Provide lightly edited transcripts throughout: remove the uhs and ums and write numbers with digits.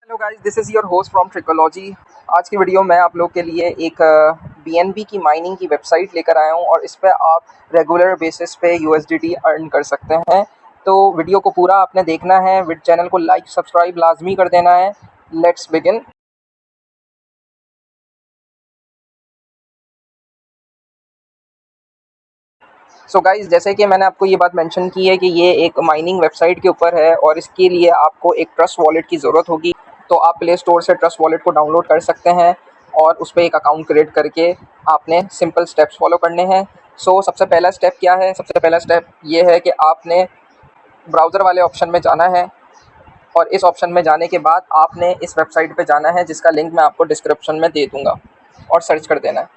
Hello guys, this is your host from trichology. आज की video में आप लोग के लिए एक बीएनबी की माइनिंग की वेबसाइट लेकर आया हूं और इस पे आप रेगुलर बेसिस पे यूएसडीटी अर्न कर सकते हैं। तो वीडियो को पूरा आपने देखना है, विद चैनल को लाइक सब्सक्राइब लाजमी कर देना है। Let's begin. सो गाइस, जैसे कि मैंने आपको ये बात मेंशन की है कि ये एक माइनिंग वेबसाइट के ऊपर है और इसके लिए आपको एक ट्रस्ट वॉलेट की ज़रूरत होगी। तो आप प्ले स्टोर से ट्रस्ट वॉलेट को डाउनलोड कर सकते हैं और उस पर एक अकाउंट क्रिएट करके आपने सिंपल स्टेप्स फॉलो करने हैं। सबसे पहला स्टेप क्या है? सबसे पहला स्टेप ये है कि आपने ब्राउज़र वाले ऑप्शन में जाना है और इस ऑप्शन में जाने के बाद आपने इस वेबसाइट पे जाना है, जिसका लिंक मैं आपको डिस्क्रिप्शन में दे दूँगा, और सर्च कर देना है।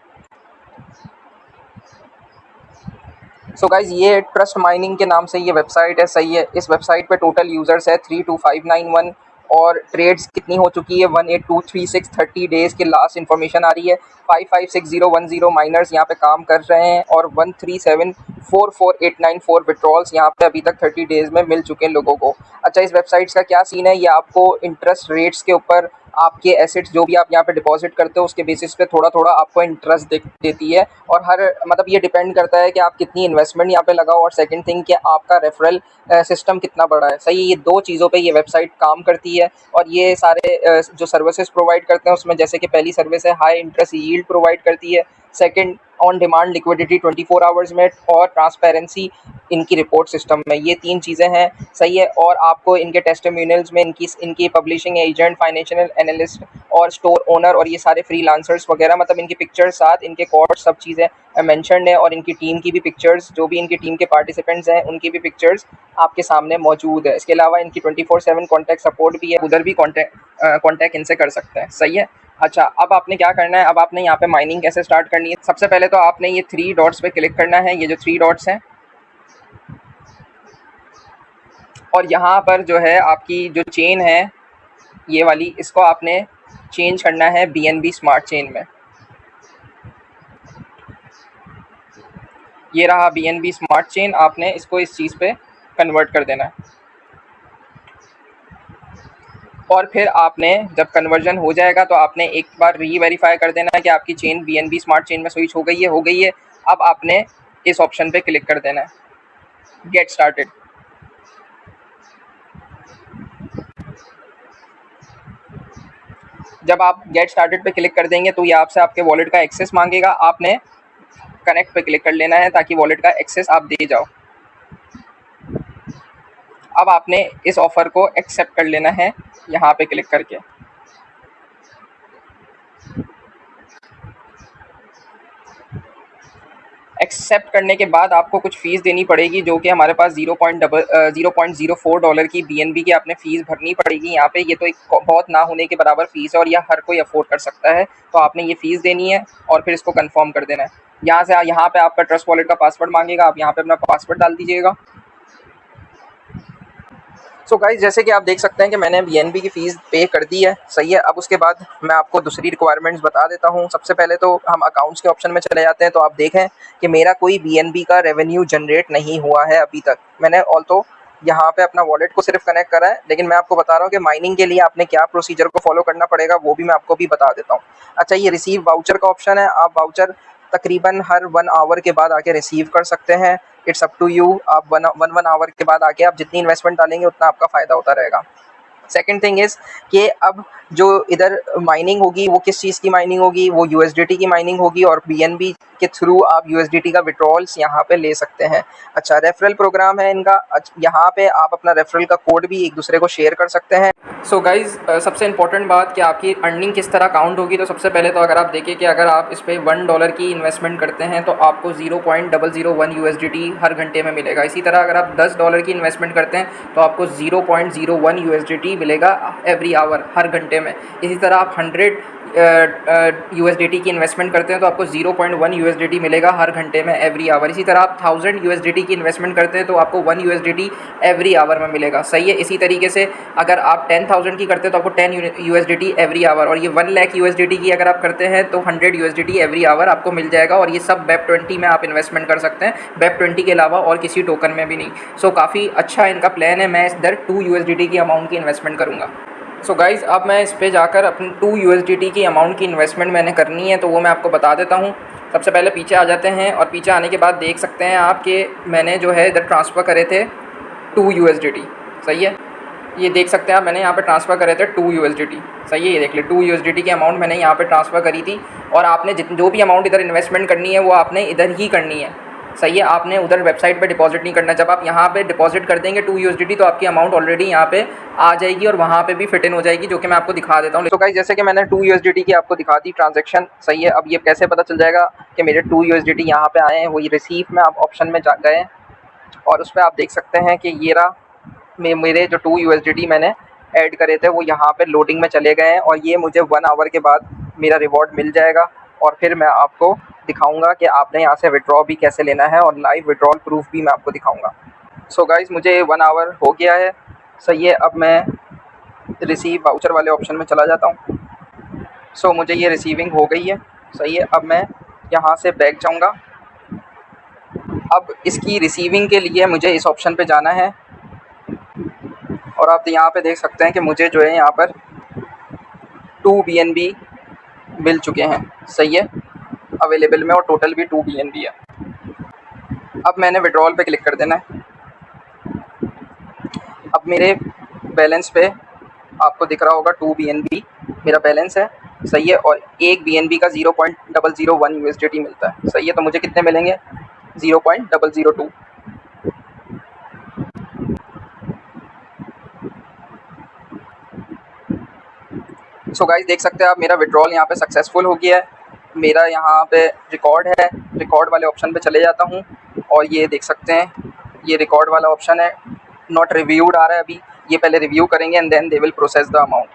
गाइज, ये ट्रस्ट माइनिंग के नाम से ये वेबसाइट है, सही है। इस वेबसाइट पे टोटल यूज़र्स है 32591 और ट्रेड्स कितनी हो चुकी है 18236 30 डेज़ की लास्ट इन्फॉर्मेशन आ रही है। 556010 माइनर्स यहाँ पे काम कर रहे हैं और 13744,894 विड्रॉल्स यहाँ पे अभी तक 30 डेज़ में मिल चुके हैं लोगों को। अच्छा, इस वेबसाइट्स का क्या सीन है? ये आपको इंटरेस्ट रेट्स के ऊपर आपके एसेट्स जो भी आप यहाँ पे डिपॉजिट करते हो उसके बेसिस पे थोड़ा थोड़ा आपको इंटरेस्ट देती है, और हर मतलब ये डिपेंड करता है कि आप कितनी इन्वेस्टमेंट यहाँ पे लगाओ, और सेकंड थिंग कि आपका रेफरल सिस्टम कितना बड़ा है। सही है, ये दो चीज़ों पे ये वेबसाइट काम करती है। और ये सारे जो सर्विसेज प्रोवाइड करते हैं उसमें जैसे कि पहली सर्विस है हाई इंटरेस्ट यील्ड प्रोवाइड करती है, second on demand liquidity 24 hours में, और ट्रांसपेरेंसी इनकी रिपोर्ट सिस्टम में। ये तीन चीज़ें हैं, सही है। और आपको इनके टेस्टिमोनियल्स में इनकी पब्लिशिंग एजेंट, फाइनेंशियल एनालिस्ट और स्टोर ओनर और ये सारे फ्रीलांसर्स वगैरह, मतलब इनकी पिक्चर्स साथ इनके कोड सब चीज़ें मेंशन्ड है, और इनकी टीम की भी पिक्चर्स, जो भी इनकी टीम के पार्टिसिपेंट्स हैं उनकी भी पिक्चर्स आपके सामने मौजूद है। इसके अलावा इनकी 24/7 कॉन्टैक्ट सपोर्ट भी है, उधर भी कॉन्टैक्ट इनसे कर सकते हैं, सही है। अच्छा, अब आपने क्या करना है? अब आपने यहाँ पे माइनिंग कैसे स्टार्ट करनी है? सबसे पहले तो आपने ये 3 डॉट्स पे क्लिक करना है, ये जो 3 डॉट्स हैं, और यहाँ पर जो है आपकी जो चेन है ये वाली, इसको आपने चेंज करना है बीएनबी स्मार्ट चेन में। ये रहा बीएनबी स्मार्ट चेन, आपने इसको इस चीज़ पे कन्वर्ट कर देना है। और फिर आपने जब कन्वर्जन हो जाएगा तो आपने एक बार री-वेरीफाई कर देना है कि आपकी चेन बीएनबी स्मार्ट चेन में स्विच हो गई है। अब आपने इस ऑप्शन पे क्लिक कर देना है, गेट स्टार्टेड। जब आप गेट स्टार्टेड पे क्लिक कर देंगे तो ये आपसे आपके वॉलेट का एक्सेस मांगेगा। आपने कनेक्ट पे क्लिक कर लेना है ताकि वॉलेट का एक्सेस आप दे जाओ। अब आपने इस ऑफ़र को एक्सेप्ट कर लेना है यहाँ पे क्लिक करके। एक्सेप्ट करने के बाद आपको कुछ फ़ीस देनी पड़ेगी, जो कि हमारे पास $0.04 की बीएनबी की आपने फ़ीस भरनी पड़ेगी यहाँ पे। ये तो एक बहुत ना होने के बराबर फ़ीस है और यह हर कोई अफोर्ड कर सकता है। तो आपने ये फ़ीस देनी है और फिर इसको कंफर्म कर देना है। यहाँ पे आपका ट्रस्ट वॉलेट का पासवर्ड मांगेगा, आप यहाँ पे अपना पासवर्ड डाल दीजिएगा। गाइस, जैसे कि आप देख सकते हैं कि मैंने बीएनबी की फ़ीस पे कर दी है, सही है। अब उसके बाद मैं आपको दूसरी रिक्वायरमेंट्स बता देता हूँ। सबसे पहले तो हम अकाउंट्स के ऑप्शन में चले जाते हैं। तो आप देखें कि मेरा कोई बीएनबी का रेवेन्यू जनरेट नहीं हुआ है अभी तक। मैंने ऑल्सो यहाँ पे अपना वॉलेट को सिर्फ कनेक्ट करा है, लेकिन मैं आपको बता रहा हूँ कि माइनिंग के लिए आपने क्या प्रोसीजर को फॉलो करना पड़ेगा, वो भी मैं आपको भी बता देता हूँ। अच्छा, ये रिसीव वाउचर का ऑप्शन है। आप वाउचर तकरीबन हर 1 आवर के बाद आके रिसीव कर सकते हैं। It's up to you. आप वन आवर के बाद आके आप जितनी इन्वेस्टमेंट डालेंगे उतना आपका फ़ायदा होता रहेगा। सेकंड थिंग इज़ कि अब जो इधर माइनिंग होगी वो किस चीज़ की माइनिंग होगी? वो यूएसडीटी की माइनिंग होगी, और बीएनबी के थ्रू आप यूएसडीटी का विड्रॉल्स यहाँ पे ले सकते हैं। अच्छा, रेफरल प्रोग्राम है इनका। यहाँ पे आप अपना रेफरल का कोड भी एक दूसरे को शेयर कर सकते हैं। गाइज़, सबसे इंपॉर्टेंट बात कि आपकी अर्निंग किस तरह काउंट होगी। तो सबसे पहले तो अगर आप देखें कि अगर आप इस पे $1 की इन्वेस्टमेंट करते हैं तो आपको 0.001 यूएसडीटी हर घंटे में मिलेगा। इसी तरह अगर आप $10 की इन्वेस्टमेंट करते हैं तो आपको 0.01 यूएसडीटी मिलेगा एवरी आवर, हर घंटे में। इसी तरह आप 100 यूएसडीटी की इन्वेस्टमेंट करते हैं तो आपको 0.1 यूएसडीटी मिलेगा हर घंटे में एवरी आवर। इसी तरह आप 1000 यूएसडीटी की इन्वेस्टमेंट करते हैं तो आपको 1 यूएसडीटी एवरी आवर में मिलेगा, सही है। इसी तरीके से अगर आप 10,000 की करते हैं तो आपको 10 यूएसडीटी एवरी आवर, और ये 1 लाख यूएसडीटी की अगर आप करते हैं तो 100 यूएसडीटी एवरी आवर आपको मिल जाएगा। और ये सब BEP20 में आप इन्वेस्टमेंट कर सकते हैं, BEP20 के अलावा और किसी टोकन में भी नहीं। काफ़ी अच्छा इनका प्लान है। मैं इधर 2 यूएसडीटी की अमाउंट की इन्वेस्टमेंट करूँगा। सो गाइज़ अब मैं इस पे जाकर अपनी 2 USDT की अमाउंट की इन्वेस्टमेंट मैंने करनी है, तो वो मैं आपको बता देता हूँ। सबसे पहले पीछे आ जाते हैं और पीछे आने के बाद देख सकते हैं आप कि मैंने जो है इधर ट्रांसफ़र करे थे 2 USDT। सही है, ये देख सकते हैं आप, मैंने यहाँ पे ट्रांसफ़र करे थे 2 USDT। सही है, ये देख ले 2 USDT की अमाउंट मैंने यहाँ पे ट्रांसफ़र करी थी। और आपने जो भी अमाउंट इधर इन्वेस्टमेंट करनी है वो आपने इधर ही करनी है। सही है, आपने उधर वेबसाइट पे डिपॉजिट नहीं करना। जब आप यहाँ पे डिपॉजिट कर देंगे 2 USDT तो आपकी अमाउंट ऑलरेडी यहाँ पे आ जाएगी और वहाँ पे भी फिट इन हो जाएगी, जो कि मैं आपको दिखा देता हूँ। तो गाइस जैसे कि मैंने 2 USDT की आपको दिखा दी ट्रांजैक्शन। सही है, अब ये कैसे पता चल जाएगा कि मेरे 2 USDT यहाँ पे आए हैं? वो ये रिसीव में आप ऑप्शन में जा गए और उस पर आप देख सकते हैं कि ये रहा मेरे जो 2 USDT मैंने ऐड करे थे वो यहाँ पे लोडिंग में चले गए हैं और ये मुझे 1 आवर के बाद मेरा रिवॉर्ड मिल जाएगा। और फिर मैं आपको दिखाऊंगा कि आपने यहाँ से विड्रॉ भी कैसे लेना है और लाइव विड्रॉल प्रूफ भी मैं आपको दिखाऊंगा। सो गाइस मुझे 1 आवर हो गया है। सही है, अब मैं रिसीव वाउचर वाले ऑप्शन में चला जाता हूँ। सो मुझे ये रिसीविंग हो गई है। सही है, अब मैं यहाँ से बैक जाऊँगा। अब इसकी रिसीविंग के लिए मुझे इस ऑप्शन पे जाना है और आप यहाँ पे देख सकते हैं कि मुझे जो है यहाँ पर 2 BNB मिल चुके हैं। सही है, अवेलेबल में, और टोटल भी 2 BNB है। अब मैंने विड्रॉल पे क्लिक कर देना है। अब मेरे बैलेंस पे आपको दिख रहा होगा 2 BNB मेरा बैलेंस है। सही है, और 1 BNB का 0.001 USDT मिलता है। सही है, तो मुझे कितने मिलेंगे? 0.002। सो गाइस देख सकते हैं आप, मेरा विड्रॉल यहाँ पे सक्सेसफुल हो गया है। मेरा यहाँ पे रिकॉर्ड है, रिकॉर्ड वाले ऑप्शन पे चले जाता हूँ और ये देख सकते हैं ये रिकॉर्ड वाला ऑप्शन है। नॉट रिव्यूड आ रहा है अभी, ये पहले रिव्यू करेंगे and then they will process the amount.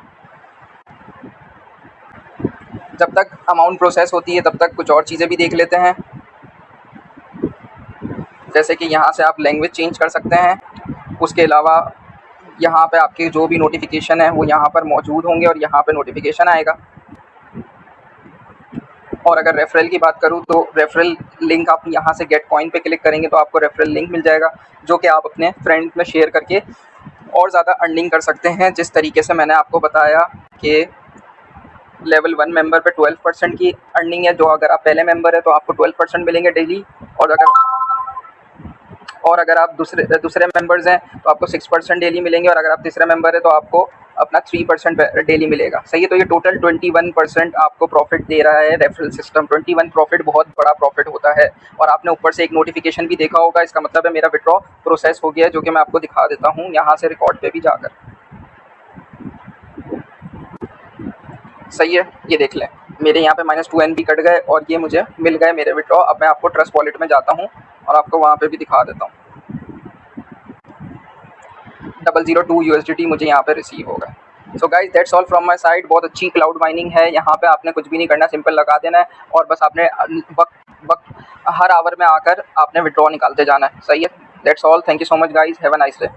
जब तक अमाउंट प्रोसेस होती है तब तक कुछ और चीज़ें भी देख लेते हैं, जैसे कि यहाँ से आप लैंग्वेज चेंज कर सकते हैं। उसके अलावा यहाँ पे आपके जो भी नोटिफिकेशन है वो यहाँ पर मौजूद होंगे और यहाँ पे नोटिफिकेशन आएगा। और अगर रेफरल की बात करूँ तो रेफरल लिंक आप यहाँ से गेट कॉइन पे क्लिक करेंगे तो आपको रेफरल लिंक मिल जाएगा, जो कि आप अपने फ्रेंड में शेयर करके और ज़्यादा अर्निंग कर सकते हैं। जिस तरीके से मैंने आपको बताया कि लेवल 1 मेंबर पे 12% की अर्निंग है, जो अगर आप पहले मेंबर है तो आपको 12% मिलेंगे डेली। और अगर आप दूसरे मेंबर्स हैं तो आपको 6% डेली मिलेंगे, और अगर आप तीसरे मेंबर है तो आपको अपना 3% डेली मिलेगा। सही है, तो ये टोटल 21% आपको प्रॉफिट दे रहा है रेफरल सिस्टम। 21 प्रॉफिट बहुत बड़ा प्रॉफिट होता है। और आपने ऊपर से एक नोटिफिकेशन भी देखा होगा, इसका मतलब है मेरा विड्रॉ प्रोसेस हो गया है, जो कि मैं आपको दिखा देता हूँ यहाँ से रिकॉर्ड पे भी जाकर। सही है, ये देख लें मेरे यहाँ पे -2 NB कट गए और ये मुझे मिल गए मेरे विड्रॉ। अब मैं आपको ट्रस्ट वॉलेट में जाता हूँ और आपको वहाँ पे भी दिखा देता हूँ। 002 USDT मुझे यहाँ पे रिसीव होगा। So guys that's all from my side. बहुत अच्छी क्लाउड माइनिंग है। यहाँ पे आपने कुछ भी नहीं करना, सिंपल लगा देना है और बस आपने वक्त हर आवर में आकर आपने विड्रॉ निकालते जाना है। सही है, that's all. Thank you so much guys, have a nice day.